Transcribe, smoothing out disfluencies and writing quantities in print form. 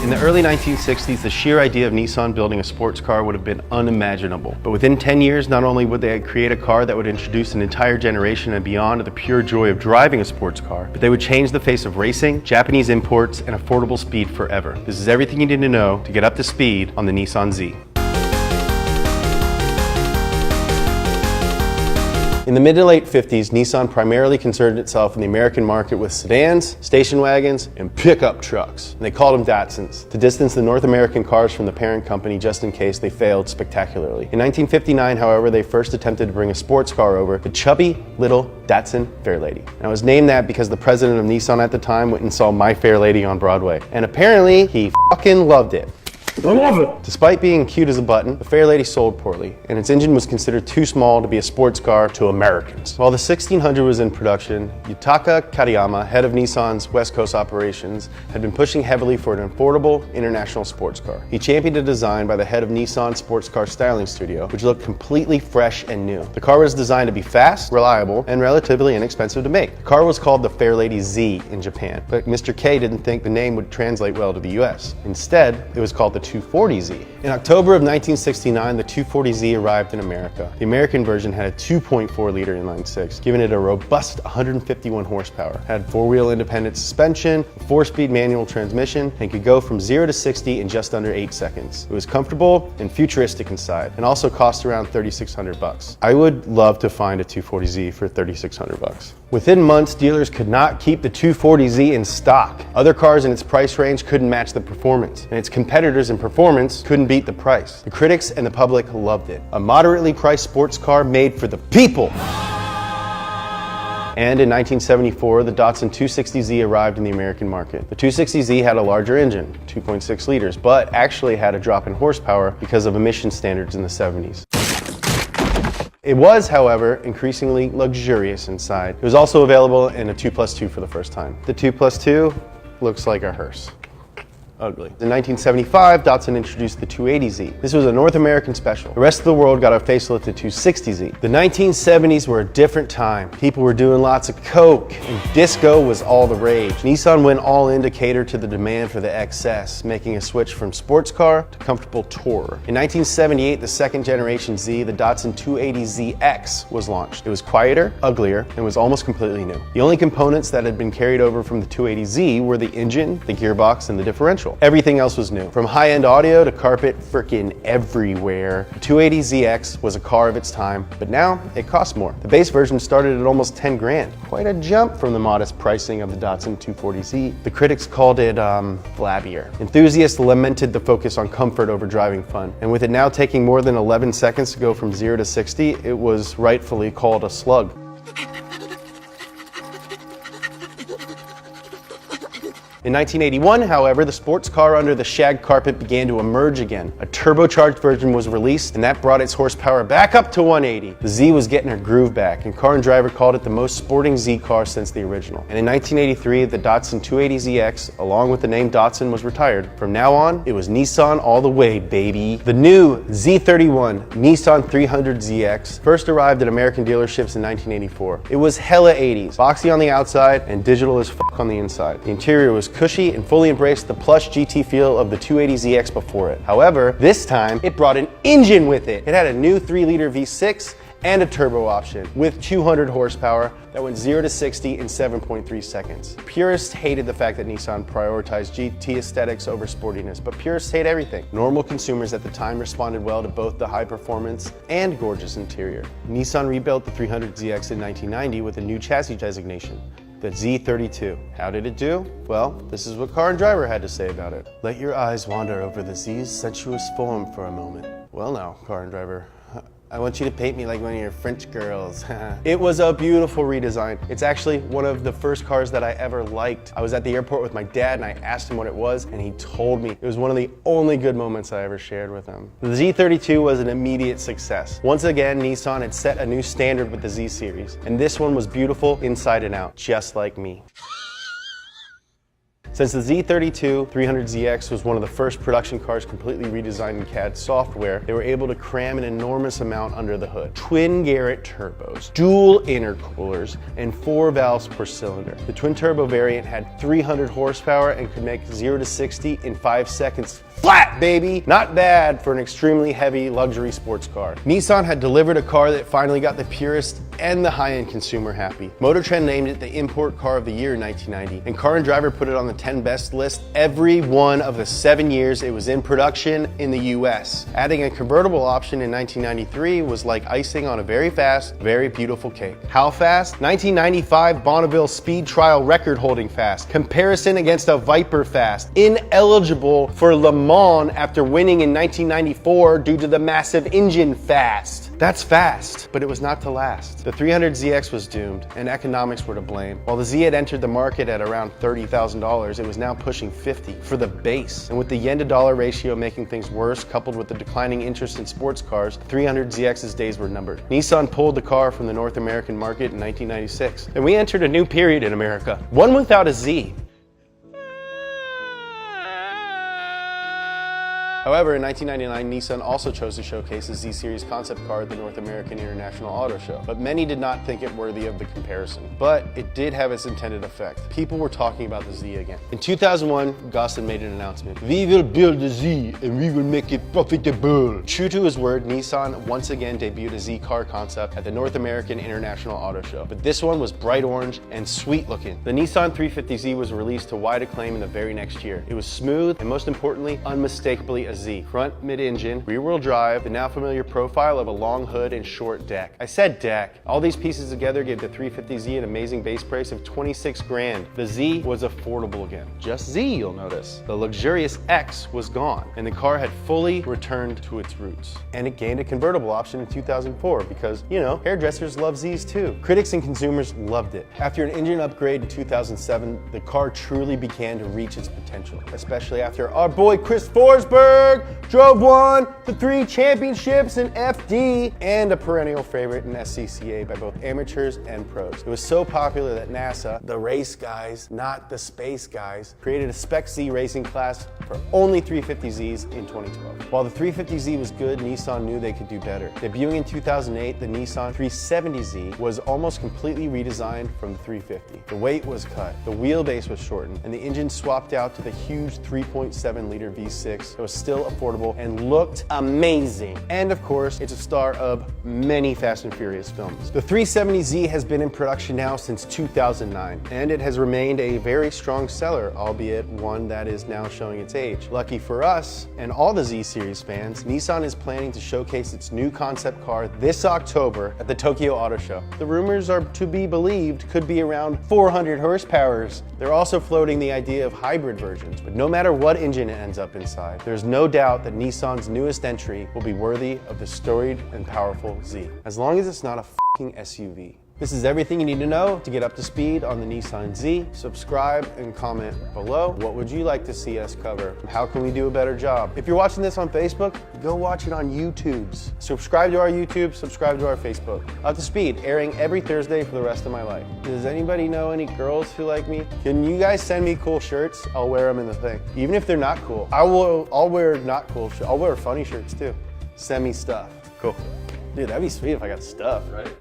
In the early 1960s, the sheer idea of Nissan building a sports car would have been unimaginable. But within 10 years, not only would they create a car that would introduce an entire generation and beyond to the pure joy of driving a sports car, but they would change the face of racing, Japanese imports, and affordable speed forever. This is everything you need to know to get up to speed on the Nissan Z. In the mid to late 50s, Nissan primarily concerned itself in the American market with sedans, station wagons, and pickup trucks. And they called them Datsuns, to distance the North American cars from the parent company just in case they failed spectacularly. In 1959, however, they first attempted to bring a sports car over, the chubby little Datsun Fairlady. And it was named that because the president of Nissan at the time went and saw My Fair Lady on Broadway. And apparently, he fucking loved it. I love it! Despite being cute as a button, the Fairlady sold poorly, and its engine was considered too small to be a sports car to Americans. While the 1600 was in production, Yutaka Katayama, head of Nissan's West Coast operations, had been pushing heavily for an affordable international sports car. He championed a design by the head of Nissan Sports Car Styling Studio, which looked completely fresh and new. The car was designed to be fast, reliable, and relatively inexpensive to make. The car was called the Fairlady Z in Japan, but Mr. K didn't think the name would translate well to the US. Instead, it was called the 240Z. In October of 1969, the 240Z arrived in America. The American version had a 2.4-liter inline-six, giving it a robust 151 horsepower, had four-wheel independent suspension, a 4-speed manual transmission, and could go from 0 to 60 in just under 8 seconds. It was comfortable and futuristic inside, and also cost around $3,600. I would love to find a 240Z for $3,600. Within months, dealers could not keep the 240Z in stock. Other cars in its price range couldn't match the performance, and its competitors in performance couldn't beat the price. The critics and the public loved it. A moderately priced sports car made for the people. And in 1974, the Datsun 260Z arrived in the American market. The 260Z had a larger engine, 2.6 liters, but actually had a drop in horsepower because of emission standards in the 70s. It was, however, increasingly luxurious inside. It was also available in a 2+2 for the first time. The 2+2 looks like a hearse. Ugly. In 1975, Datsun introduced the 280Z. This was a North American special. The rest of the world got a facelift to 260Z. The 1970s were a different time. People were doing lots of coke, and disco was all the rage. Nissan went all in to cater to the demand for the XS, making a switch from sports car to comfortable tourer. In 1978, the second generation Z, the Datsun 280ZX, was launched. It was quieter, uglier, and was almost completely new. The only components that had been carried over from the 280Z were the engine, the gearbox, and the differential. Everything else was new. From high-end audio to carpet frickin' everywhere. The 280ZX was a car of its time, but now it costs more. The base version started at almost 10 grand. Quite a jump from the modest pricing of the Datsun 240Z. The critics called it, flabbier. Enthusiasts lamented the focus on comfort over driving fun. And with it now taking more than 11 seconds to go from 0 to 60, it was rightfully called a slug. In 1981, however, the sports car under the shag carpet began to emerge again. A turbocharged version was released, and that brought its horsepower back up to 180. The Z was getting her groove back, and Car and Driver called it the most sporting Z car since the original. And in 1983, the Datsun 280ZX, along with the name Datsun, was retired. From now on, it was Nissan all the way, baby. The new Z31 Nissan 300ZX first arrived at American dealerships in 1984. It was hella 80s, boxy on the outside and digital as fuck on the inside. The interior was cushy and fully embraced the plush GT feel of the 280ZX before it. However, this time it brought an engine with it. It had a new 3-liter V6 and a turbo option with 200 horsepower that went 0 to 60 in 7.3 seconds. Purists hated the fact that Nissan prioritized GT aesthetics over sportiness, but purists hate everything. Normal consumers at the time responded well to both the high performance and gorgeous interior. Nissan rebuilt the 300ZX in 1990 with a new chassis designation, the Z32. How did it do? Well, this is what Car and Driver had to say about it. Let your eyes wander over the Z's sensuous form for a moment. Well now, Car and Driver, I want you to paint me like one of your French girls. It was a beautiful redesign. It's actually one of the first cars that I ever liked. I was at the airport with my dad and I asked him what it was, and he told me. It was one of the only good moments I ever shared with him. The Z32 was an immediate success. Once again, Nissan had set a new standard with the Z series, and this one was beautiful inside and out, just like me. Since the Z32 300ZX was one of the first production cars completely redesigned in CAD software, they were able to cram an enormous amount under the hood. Twin Garrett turbos, dual intercoolers, and 4 valves per cylinder. The twin turbo variant had 300 horsepower and could make 0 to 60 in 5 seconds flat, baby! Not bad for an extremely heavy luxury sports car. Nissan had delivered a car that finally got the purist and the high-end consumer happy. Motor Trend named it the Import Car of the Year in 1990, and Car and Driver put it on the 10 best list every one of the 7 years it was in production in the US. Adding a convertible option in 1993 was like icing on a very fast, very beautiful cake. How fast? 1995 Bonneville speed trial record holding fast. Comparison against a Viper fast. Ineligible for Le Mans after winning in 1994 due to the massive engine fast. That's fast, but it was not to last. The 300ZX was doomed, and economics were to blame. While the Z had entered the market at around $30,000, it was now pushing $50,000 for the base. And with the yen to dollar ratio making things worse, coupled with the declining interest in sports cars, 300ZX's days were numbered. Nissan pulled the car from the North American market in 1996, and we entered a new period in America, one without a Z. However, in 1999, Nissan also chose to showcase the Z-Series concept car at the North American International Auto Show, but many did not think it worthy of the comparison. But it did have its intended effect. People were talking about the Z again. In 2001, Gosselin made an announcement. "We will build a Z and we will make it profitable." True to his word, Nissan once again debuted a Z car concept at the North American International Auto Show, but this one was bright orange and sweet looking. The Nissan 350Z was released to wide acclaim in the very next year. It was smooth and most importantly, unmistakably a Z. Front, mid-engine, rear-wheel drive, the now familiar profile of a long hood and short deck. I said deck. All these pieces together gave the 350Z an amazing base price of 26 grand. The Z was affordable again. Just Z, you'll notice. The luxurious X was gone, and the car had fully returned to its roots. And it gained a convertible option in 2004 because, you know, hairdressers love Zs too. Critics and consumers loved it. After an engine upgrade in 2007, the car truly began to reach its potential, especially after our boy Chris Forsberg drove one, the 3 championships in FD, and a perennial favorite in SCCA by both amateurs and pros. It was so popular that NASA, the race guys, not the space guys, created a Spec Z racing class for only 350Zs in 2012. While the 350Z was good, Nissan knew they could do better. Debuting in 2008, the Nissan 370Z was almost completely redesigned from the 350. The weight was cut, the wheelbase was shortened, and the engine swapped out to the huge 3.7-liter V6 that was still affordable and looked amazing. And of course, it's a star of many Fast and Furious films. The 370Z has been in production now since 2009, and it has remained a very strong seller, albeit one that is now showing its age. Lucky for us, and all the Z-Series fans, Nissan is planning to showcase its new concept car this October at the Tokyo Auto Show. The rumors are to be believed could be around 400 horsepowers. They're also floating the idea of hybrid versions, but no matter what engine it ends up inside, there's no doubt that Nissan's newest entry will be worthy of the storied and powerful Z, as long as it's not a fucking SUV. This is everything you need to know to get up to speed on the Nissan Z. Subscribe and comment below. What would you like to see us cover? How can we do a better job? If you're watching this on Facebook, go watch it on YouTube's. Subscribe to our YouTube, subscribe to our Facebook. Up to Speed, airing every Thursday for the rest of my life. Does anybody know any girls who like me? Can you guys send me cool shirts? I'll wear them in the thing. Even if they're not cool. I'll wear not cool shirts. I'll wear funny shirts too. Send me stuff. Cool. Dude, that'd be sweet if I got stuff, right?